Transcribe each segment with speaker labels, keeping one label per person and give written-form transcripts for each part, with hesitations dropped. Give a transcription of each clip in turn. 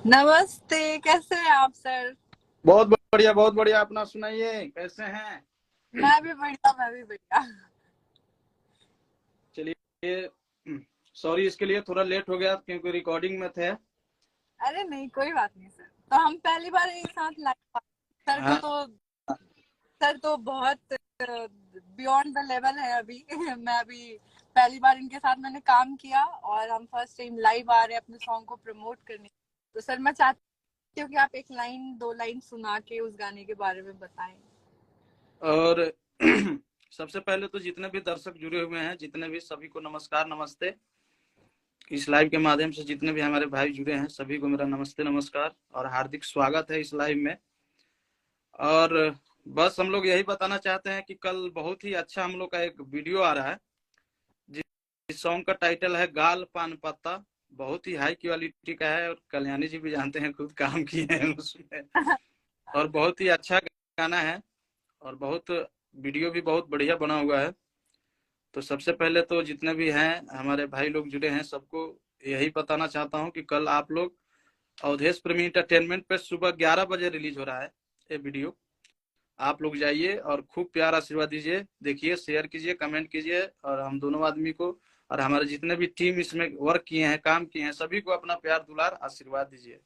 Speaker 1: नमस्ते, कैसे हैं आप सर?
Speaker 2: बहुत बढ़िया, बहुत बढ़िया। अपना सुनाइए, कैसे हैं?
Speaker 1: मैं भी बढ़िया।
Speaker 2: चलिए, सॉरी इसके लिए थोड़ा लेट हो गया क्योंकि रिकॉर्डिंग में थे।
Speaker 1: अरे नहीं, कोई बात नहीं सर। तो हम पहली बार एक साथ लाइव। सर को
Speaker 2: हाँ,
Speaker 1: तो सर तो बहुत बियॉन्ड द लेवल है अभी। मैं अभी पहली बार इनके साथ मैंने काम किया और हम फर्स्ट टाइम लाइव आ रहे हैं अपने सॉन्ग को प्रमोट करने। तो सर मैं चाहती हूँ कि आप एक लाइन दो लाइन सुना के उस गाने के बारे में बताएं।
Speaker 2: और सबसे पहले तो जितने भी दर्शक जुड़े हुए हैं, जितने भी, सभी को नमस्कार, नमस्ते। इस लाइव के माध्यम से जितने भी हमारे भाई जुड़े हैं, सभी को मेरा नमस्ते, नमस्कार और हार्दिक स्वागत है इस लाइव में। और बस हम लोग यही बताना चाहते हैं कि कल बहुत ही अच्छा हम लोग का एक वीडियो आ रहा है। इस सॉन्ग का टाइटल है गाल पान पत्ता। बहुत ही हाई क्वालिटी का है और कल्याणी जी भी जानते हैं, खुद काम किए हैं उसमें। और बहुत ही अच्छा गाना है और बहुत वीडियो भी बहुत बढ़िया बना हुआ है। तो सबसे पहले तो जितने भी हैं हमारे भाई लोग जुड़े हैं, सबको यही बताना चाहता हूँ कि कल आप लोग अवधेश प्रेमी इंटरटेनमेंट पे सुबह 11 बजे रिलीज हो रहा है ये वीडियो। आप लोग जाइए और खूब प्यार आशीर्वाद दीजिए, देखिए, शेयर कीजिए, कमेंट कीजिए और हम दोनों आदमी को और हमारे जितने भी टीम इसमें वर्क किए हैं, काम किए हैं, सभी को अपना प्यार दुलार आशीर्वाद दीजिए।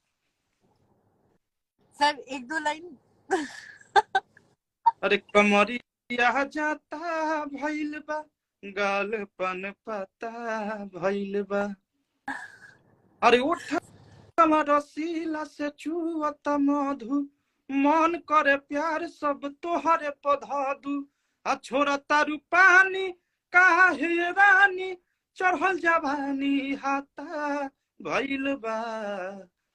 Speaker 1: सर एक दो लाइन।
Speaker 2: अरे कमरिया जाता भइल बा, गाल पन पता भइल बा। अरे ओठवा रसीला से चुअत मधु, मन करे प्यार सब तोहरे पधदू। आ छोरा तारू पानी काहे रानी, चढ़ल जवानी हाथा भइल बा।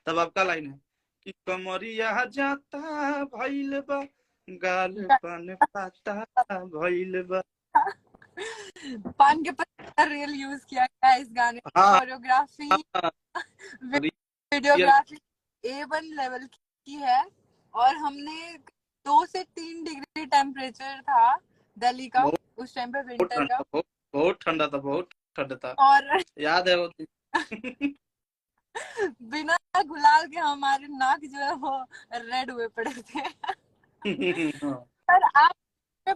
Speaker 2: तब आपका लाइन है कि कमरिया जाता भइल बा, गाल पन पाता भइल बा।
Speaker 1: पान के पत्ते का रियल यूज किया गया है इस गाने में।
Speaker 2: हाँ,
Speaker 1: कोरियोग्राफी,
Speaker 2: हाँ, रियल।
Speaker 1: वीडियोग्राफी A1 लेवल की है। और हमने 2 से 3 डिग्री टेम्परेचर था दिल्ली का
Speaker 2: बहुत
Speaker 1: उस टाइम पे,
Speaker 2: बहुत
Speaker 1: विंटर
Speaker 2: ठंडा,
Speaker 1: का।
Speaker 2: बहुत ठंडा था, बहुत ठंडा था।
Speaker 1: और
Speaker 2: याद है वो दिन।
Speaker 1: बिना गुलाल के हमारे नाक जो है वो रेड हुए पड़े थे।
Speaker 2: हाँ,
Speaker 1: पर आप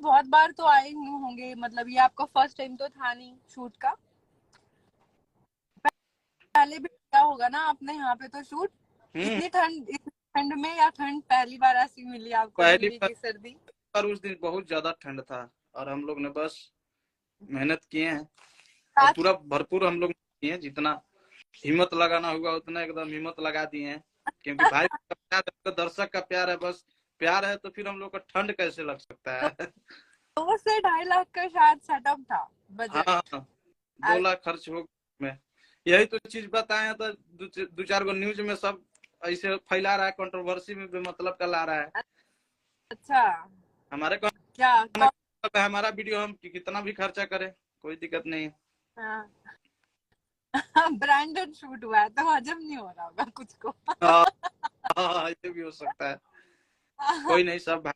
Speaker 1: बहुत बार तो आए हुए होंगे, मतलब ये आपका फर्स्ट टाइम तो था नहीं शूट का? पहले भी किया होगा ना आपने यहाँ पे तो शूट?
Speaker 2: हम्म।
Speaker 1: इतनी ठंड में, या ठंड पहली बार ऐसी मिली आपको,
Speaker 2: पहली
Speaker 1: दिल्ली की सर्दी?
Speaker 2: बार उस दिन बहुत ज्यादा ठंड था और हम लोग ने बस मेहनत किए हैं और
Speaker 1: साथ
Speaker 2: पूरा भरपूर हम लोग किए हैं, जितना हिम्मत लगाना हुआ उतना एकदम हिम्मत लगा दिए हैं। क्योंकि भाई का प्यार है, तो दर्शक का प्यार है, बस प्यार है तो फिर हम लोग को ठंड कैसे लग सकता
Speaker 1: दो,
Speaker 2: है।
Speaker 1: 2 से 2.5 लाख का शायद सेटअप था
Speaker 2: हाँ,
Speaker 1: बजट।
Speaker 2: 2 लाख खर्च हो में। यही तो चीज बताए हैं तो दो चार गो न्यूज में सब ऐसे फैला रहा है, कंट्रोवर्सी में बेमतलब का ला रहा है।
Speaker 1: अच्छा।
Speaker 2: हमारे कहने
Speaker 1: क्या
Speaker 2: का मतलब है, हमारा वीडियो हम कितना भी खर्चा करें, कोई दिक्कत नहीं है।
Speaker 1: ब्रांडेड शूट हुआ है तो हजम नहीं हो रहा होगा कुछ को।
Speaker 2: हाँ, हाँ, ये भी हो सकता है। कोई नहीं, सब भाई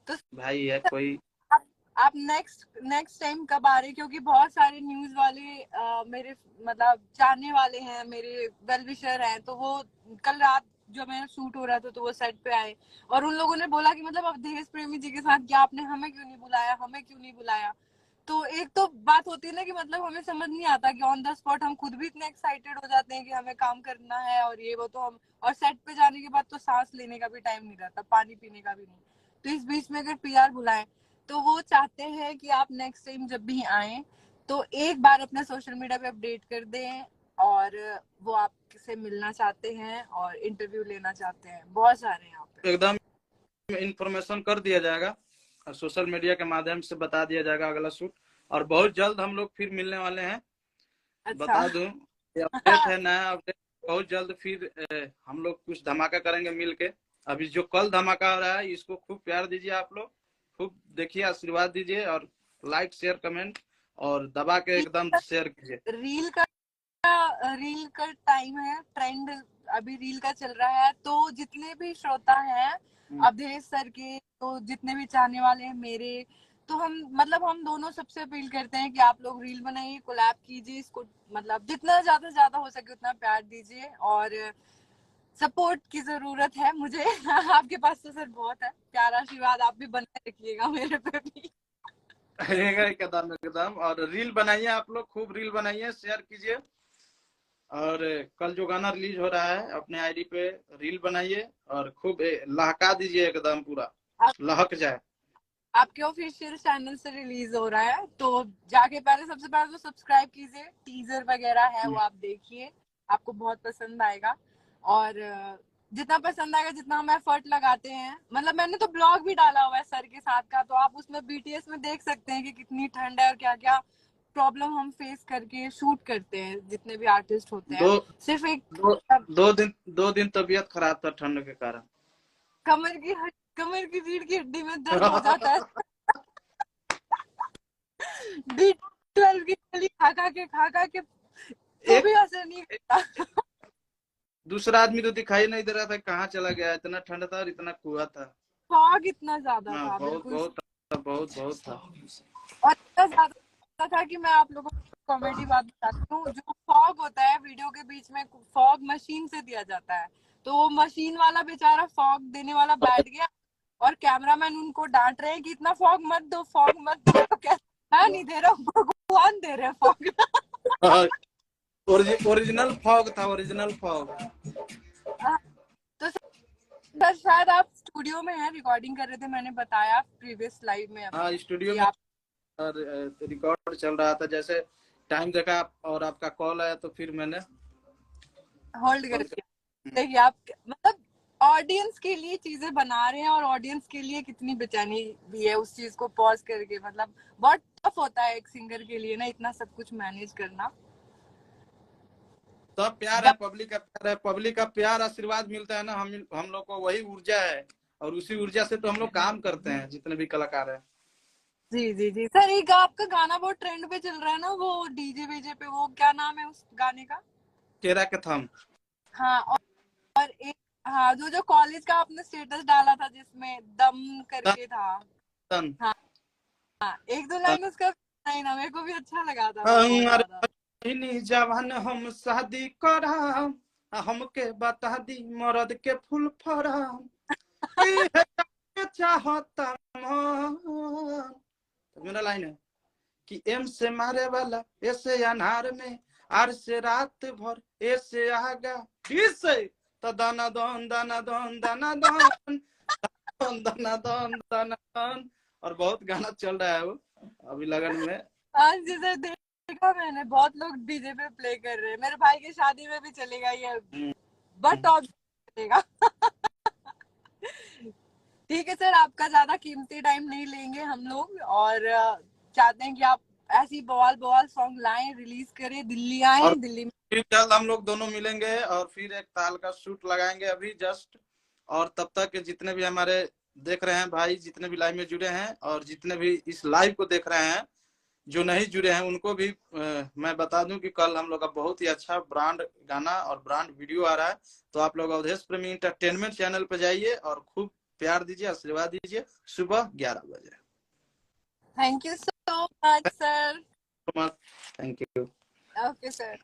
Speaker 1: तो
Speaker 2: भाई है कोई।
Speaker 1: आप, आप नेक्स्ट टाइम कब आ रहे? क्योंकि बहुत सारे न्यूज वाले मेरे मतलब जानने वाले हैं, मेरे वेल विशर हैं, तो वो कल रात जो मेरा शूट हो रहा था तो वो सेट पे आए और उन लोगों ने बोला कि मतलब अवधेश प्रेमी जी के साथ क्या आपने हमें क्यों नहीं बुलाया, हमें क्यों नहीं बुलाया? तो एक तो बात होती है ना कि मतलब हमें समझ नहीं आता कि ऑन द स्पॉट हम खुद भी इतने एक्साइटेड हो जाते हैं कि हमें काम करना है और ये वो, तो हम और सेट पे जाने के बाद तो सांस लेने का भी टाइम नहीं रहता, पानी पीने का भी नहीं। तो इस बीच में अगर पीआर बुलाएं तो वो चाहते हैं कि आप नेक्स्ट टाइम जब भी आए तो एक बार अपने सोशल मीडिया पे अपडेट कर दें, और वो आपसे मिलना चाहते हैं और इंटरव्यू लेना चाहते हैं। बहुत सारे हैं यहाँ पे।
Speaker 2: एकदम इंफॉर्मेशन कर दिया जाएगा और सोशल मीडिया के माध्यम से बता दिया जाएगा अगला शूट। और बहुत जल्द हम लोग फिर मिलने वाले हैं,
Speaker 1: अच्छा।
Speaker 2: बता दूं। ये अपडेट है, नया अपडेट। बहुत जल्द फिर हम लोग कुछ धमाका करेंगे मिल के। अभी जो कल धमाका हो रहा है, इसको खूब प्यार दीजिए आप लोग, खूब देखिए, आशीर्वाद दीजिए और लाइक शेयर कमेंट और दबा के एकदम शेयर कीजिए।
Speaker 1: रील का रील का टाइम है, ट्रेंड अभी रील का चल रहा है। तो जितने भी श्रोता हैं अवधेश सर के, तो जितने भी चाहने वाले हैं मेरे, तो हम दोनों सबसे अपील करते हैं कि आप लोग रील बनाइए, कोलैब कीजिए इसको, मतलब जितना ज्यादा से ज्यादा हो सके उतना प्यार दीजिए, और सपोर्ट की जरूरत है मुझे। आपके पास तो सर बहुत है, प्यार आशीर्वाद आप भी बनाए रखिएगा मेरे पे भी।
Speaker 2: रहेगा एकदम एकदम। और रील बनाइए, आप लोग खूब रील बनाइए, शेयर कीजिए। और कल जो गाना रिलीज हो रहा है अपने आईडी पे रील बनाइए और खूब लहका दीजिए, एकदम पूरा लहक जाए।
Speaker 1: आपके ऑफिशियल चैनल से रिलीज हो रहा है, तो जाके सबसे पहले तो सब्सक्राइब कीजिए, टीजर वगैरह है वो आप देखिए, आपको बहुत पसंद आएगा। और जितना पसंद आएगा, जितना हम एफर्ट लगाते हैं, मतलब मैंने तो ब्लॉग भी डाला हुआ है सर के साथ का, तो आप उसमें बीटीएस में देख सकते हैं कि कितनी ठंड है और क्या क्या प्रॉब्लम हम फेस करके शूट करते हैं, जितने भी आर्टिस्ट होते हैं।
Speaker 2: दो
Speaker 1: सिर्फ एक
Speaker 2: दो दो दिन तबीयत खराब था ठंड के कारण।
Speaker 1: कमर की कमर की रीढ़ की हड्डी में दर्द हो जाता है। B12 की गोली खा खा के तो
Speaker 2: एक
Speaker 1: भी असर नहीं करता।
Speaker 2: दूसरा आदमी तो दिखाई नहीं दे रहा था, कहाँ चला गया, इतना ठंड था और इतना कुआ था।
Speaker 1: फॉग इतना ज्यादा
Speaker 2: हाँ,
Speaker 1: था,
Speaker 2: बहुत
Speaker 1: बिल्कुल।
Speaker 2: बहुत था, बहुत बहुत था।
Speaker 1: और इतना ज्यादा था कि मैं आप लोगों को कॉमेडी बात बताती हूँ, जो फॉग होता है वीडियो के बीच में, फॉग मशीन से दिया जाता है, तो वो मशीन वाला बेचारा फॉग देने वाला बैठ गया, और कैमरामैन उनको डांट रहे हैं कि इतना फॉग मत दो, फॉग मत दो। तो क्या, मैं नहीं दे रहा हूँ, भगवान दे रहे हैं फॉग।
Speaker 2: ओरिजिनल फॉग था, ओरिजिनल फॉग।
Speaker 1: तो सर शायद आप स्टूडियो में हैं, रिकॉर्डिंग कर रहे थे, मैंने बताया प्रीवियस लाइव में
Speaker 2: हाँ, स्टूडियो
Speaker 1: कि
Speaker 2: में
Speaker 1: आप
Speaker 2: रिकॉर्ड चल रहा था, जैसे टाइम देखा और आपका कॉल आया तो फिर मैंने
Speaker 1: होल्ड कर
Speaker 2: कॉल कर।
Speaker 1: दिया। देखिए आप, मतलब ऑडियंस के लिए चीजें बना रहे हैं, और ऑडियंस के लिए कितनी बेचैनी भी है उस चीज को पॉज करके, मतलब बहुत टफ होता है एक सिंगर के लिए ना, इतना सब कुछ मैनेज करना।
Speaker 2: सब प्यार है, पब्लिक का प्यार है, पब्लिक का प्यार आशीर्वाद मिलता है ना, हम लोग को वही ऊर्जा है, और उसी ऊर्जा से तो हम लोग काम करते हैं, जितने भी कलाकार हैं।
Speaker 1: जी जी जी सर, एक आपका गाना बहुत ट्रेंड पे चल रहा है ना, वो डीजे वीजे पे, वो क्या नाम है उस गाने का?
Speaker 2: केरा के थम।
Speaker 1: हाँ, और एक, हाँ, जो कॉलेज का आपने स्टेटस डाला था जिसमें दम
Speaker 2: तन
Speaker 1: करके था।
Speaker 2: तन
Speaker 1: हाँ, एक दो
Speaker 2: तन।
Speaker 1: लाइन उसका नहीं ना, मेरे को भी अच्छा लगा था वो बहुत ज्यादा।
Speaker 2: अरे जवान हम शादी कराम, हमके बता दी मर्द के फुल फराम, चाहता मन। तो मेरा लाइन है कि एम से मारे वाला ऐसे अनार में, आर से रात भर ऐसे आगा, से तो दाना दन दाना दन दाना दन दाना दन दाना दन। और बहुत गाना चल रहा है वो अभी लगन में।
Speaker 1: हाँ जी सर, देखा मैंने, बहुत लोग डीजे पे प्ले कर रहे हैं, मेरे भाई की शादी में भी चलेगा ये, बट टॉप चलेगा। ठीक है सर, आपका ज्यादा कीमती टाइम नहीं लेंगे हम लोग, और चाहते हैं कि आप ऐसी बवाल बवाल सॉन्ग लाएं, रिलीज करें, दिल्ली आए,
Speaker 2: और
Speaker 1: दिल्ली में।
Speaker 2: फिर जल्द हम लोग दोनों मिलेंगे और फिर एक ताल का शूट लगाएंगे अभी जस्ट। और तब तक जितने भी हमारे देख रहे हैं भाई, जितने भी लाइव में जुड़े हैं और जितने भी इस लाइव को देख रहे हैं, जो नहीं जुड़े हैं उनको भी मैं बता दूं कि कल हम लोग का बहुत ही अच्छा ब्रांड गाना और ब्रांड वीडियो आ रहा है। तो आप लोग अवधेश प्रेमी इंटरटेनमेंट चैनल पर जाइए और खूब प्यार दीजिए, आशीर्वाद दीजिए। सुबह 11 बजे।
Speaker 1: Thank you so much sir.
Speaker 2: Thank you.
Speaker 1: Okay sir.